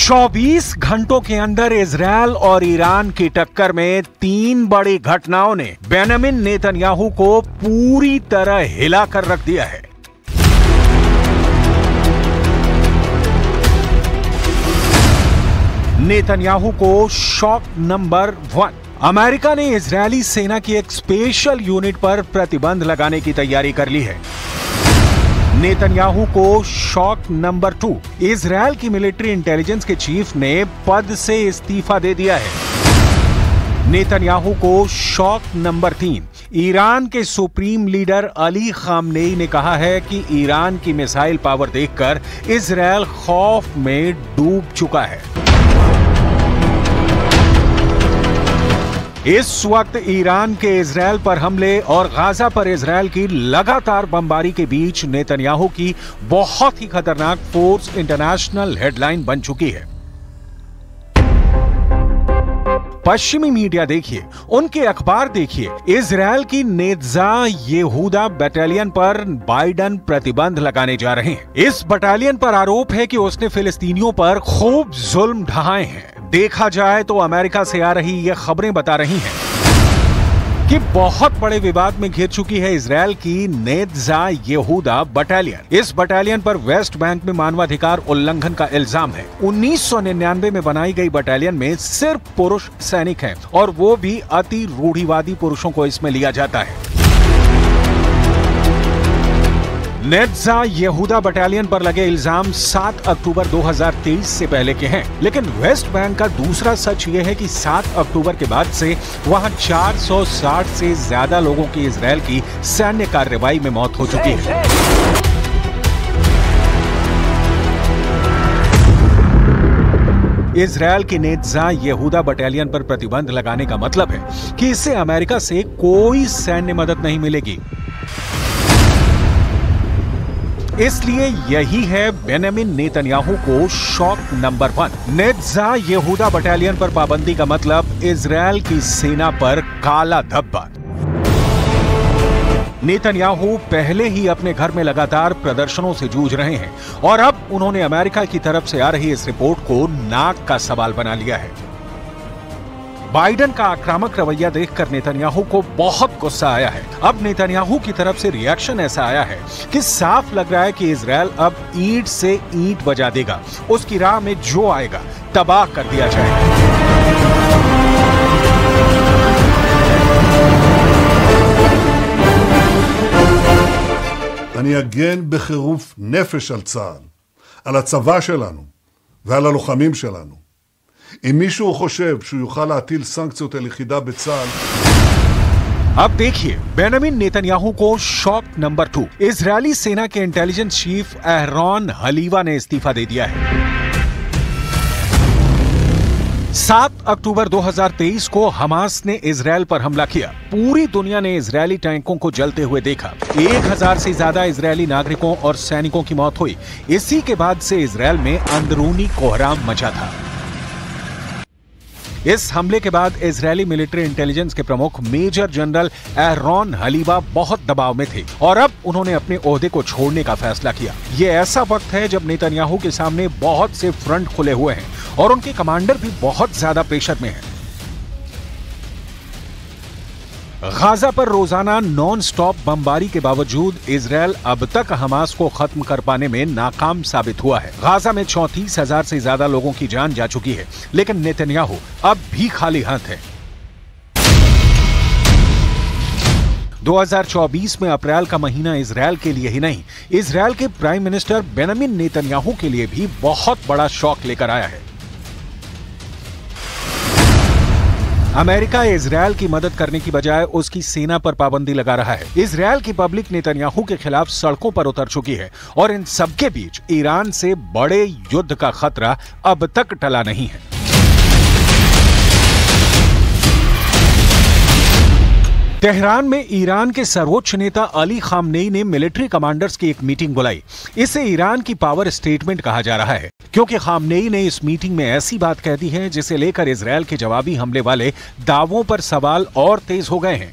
24 घंटों के अंदर इजरायल और ईरान की टक्कर में 3 बड़ी घटनाओं ने बेंजामिन नेतन्याहू को पूरी तरह हिलाकर रख दिया है। नेतन्याहू को शॉक नंबर 1। अमेरिका ने इजरायली सेना की एक स्पेशल यूनिट पर प्रतिबंध लगाने की तैयारी कर ली है। नेतन्याहू को शॉक नंबर 2। इजरायल की मिलिट्री इंटेलिजेंस के चीफ ने पद से इस्तीफा दे दिया है। नेतन्याहू को शॉक नंबर 3। ईरान के सुप्रीम लीडर अली खामनेई ने कहा है कि ईरान की मिसाइल पावर देखकर इजरायल खौफ में डूब चुका है। इस वक्त ईरान के इजरायल पर हमले और गाजा पर इजरायल की लगातार बमबारी के बीच नेतन्याहू की बहुत ही खतरनाक फोर्स इंटरनेशनल हेडलाइन बन चुकी है। पश्चिमी मीडिया देखिए, उनके अखबार देखिए, इजरायल की नेत्जा यहूदा बटालियन पर बाइडन प्रतिबंध लगाने जा रहे हैं। इस बटालियन पर आरोप है कि उसने फिलिस्तीनियों पर खूब जुल्म ढाए हैं। देखा जाए तो अमेरिका से आ रही ये खबरें बता रही हैं कि बहुत बड़े विवाद में घिर चुकी है इजरायल की नेत्जा यहूदा बटालियन। इस बटालियन पर वेस्ट बैंक में मानवाधिकार उल्लंघन का इल्जाम है। 1999 में बनाई गई बटालियन में सिर्फ पुरुष सैनिक हैं और वो भी अति रूढ़िवादी पुरुषों को इसमें लिया जाता है। नेत्जा यहूदा बटालियन पर लगे इल्जाम 7 अक्टूबर 2023 से पहले के हैं, लेकिन वेस्ट बैंक का दूसरा सच यह है कि 7 अक्टूबर के बाद से वहां 460 से ज्यादा लोगों की इजरायल की सैन्य कार्रवाई में मौत हो चुकी है। इजरायल की नेत्जा यहूदा बटालियन पर प्रतिबंध लगाने का मतलब है कि इससे अमेरिका से कोई सैन्य मदद नहीं मिलेगी। इसलिए यही है बेंजामिन नेतन्याहू को शॉक नंबर 1। नेत्जा यहूदा बटालियन पर पाबंदी का मतलब इजरायल की सेना पर काला धब्बा। नेतन्याहू पहले ही अपने घर में लगातार प्रदर्शनों से जूझ रहे हैं और अब उन्होंने अमेरिका की तरफ से आ रही इस रिपोर्ट को नाक का सवाल बना लिया है। बाइडन का आक्रामक रवैया देखकर नेतन्याहू को बहुत गुस्सा आया है। अब नेतन्याहू की तरफ से रिएक्शन ऐसा आया है कि साफ लग रहा है कि इजरायल अब ईंट से ईंट बजा देगा। उसकी राह में जो आएगा तबाह कर दिया जाएगा। אני אגן בחירוף נפש על צה"ל, על הצבא שלנו ועל הלוחמים שלנו. אם מישהו חושב שהוא יוכל להטיל סנקציות על יחידה בצה"ל, अब देखिए, बेंजामिन नेतन्याहू को शॉक नंबर 2। इजरायली सेना के इंटेलिजेंस चीफ एहरॉन हलीवा ने इस्तीफा दे दिया है। 7 अक्टूबर 2023 को हमास ने इजरायल पर हमला किया। पूरी दुनिया ने इजरायली टैंकों को जलते हुए देखा। 1000 से ज्यादा इजरायली नागरिकों और सैनिकों की मौत हुई। इसी के बाद से इजरायल में अंदरूनी कोहराम मचा था। इस हमले के बाद इजरायली मिलिट्री इंटेलिजेंस के प्रमुख मेजर जनरल एहरॉन हलीवा बहुत दबाव में थे और अब उन्होंने अपने ओहदे को छोड़ने का फैसला किया। ये ऐसा वक्त है जब नेतन्याहू के सामने बहुत से फ्रंट खुले हुए हैं और उनके कमांडर भी बहुत ज्यादा प्रेशर में हैं। गाजा पर रोजाना नॉन स्टॉप बमबारी के बावजूद इजरायल अब तक हमास को खत्म कर पाने में नाकाम साबित हुआ है। गाजा में 34,000 से ज्यादा लोगों की जान जा चुकी है, लेकिन नेतन्याहू अब भी खाली हाथ है। 2024 में अप्रैल का महीना इजरायल के लिए ही नहीं, इजरायल के प्राइम मिनिस्टर बेंजामिन नेतन्याहू के लिए भी बहुत बड़ा शॉक लेकर आया है। अमेरिका इजरायल की मदद करने की बजाय उसकी सेना पर पाबंदी लगा रहा है। इजरायल की पब्लिक नेतन्याहू के खिलाफ सड़कों पर उतर चुकी है और इन सबके बीच ईरान से बड़े युद्ध का खतरा अब तक टला नहीं है। तेहरान में ईरान के सर्वोच्च नेता अली खामनेई ने मिलिट्री कमांडर्स की एक मीटिंग बुलाई। इसे ईरान की पावर स्टेटमेंट कहा जा रहा है, क्योंकि खामनेई ने इस मीटिंग में ऐसी बात कह दी है जिसे लेकर इजरायल के जवाबी हमले वाले दावों पर सवाल और तेज हो गए हैं।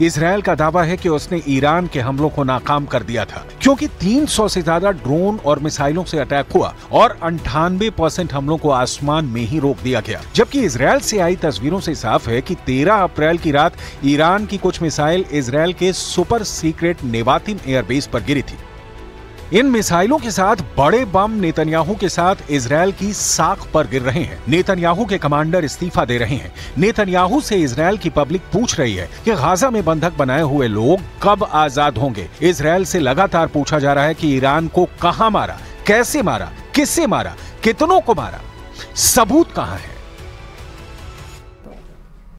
इजरायल का दावा है कि उसने ईरान के हमलों को नाकाम कर दिया था, क्योंकि 300 से ज्यादा ड्रोन और मिसाइलों से अटैक हुआ और 98% हमलों को आसमान में ही रोक दिया गया। जबकि इजरायल से आई तस्वीरों से साफ है कि 13 अप्रैल की रात ईरान की कुछ मिसाइल इजरायल के सुपर सीक्रेट नेवातिम एयरबेस पर गिरी थी। इन मिसाइलों के साथ बड़े बम नेतन्याहू के साथ इजरायल की साख पर गिर रहे हैं। नेतन्याहू के कमांडर इस्तीफा दे रहे हैं। नेतन्याहू से इजरायल की पब्लिक पूछ रही है कि गाजा में बंधक बनाए हुए लोग कब आजाद होंगे। इजरायल से लगातार पूछा जा रहा है कि ईरान को कहां मारा, कैसे मारा, किससे मारा, कितनों को मारा, सबूत कहां है।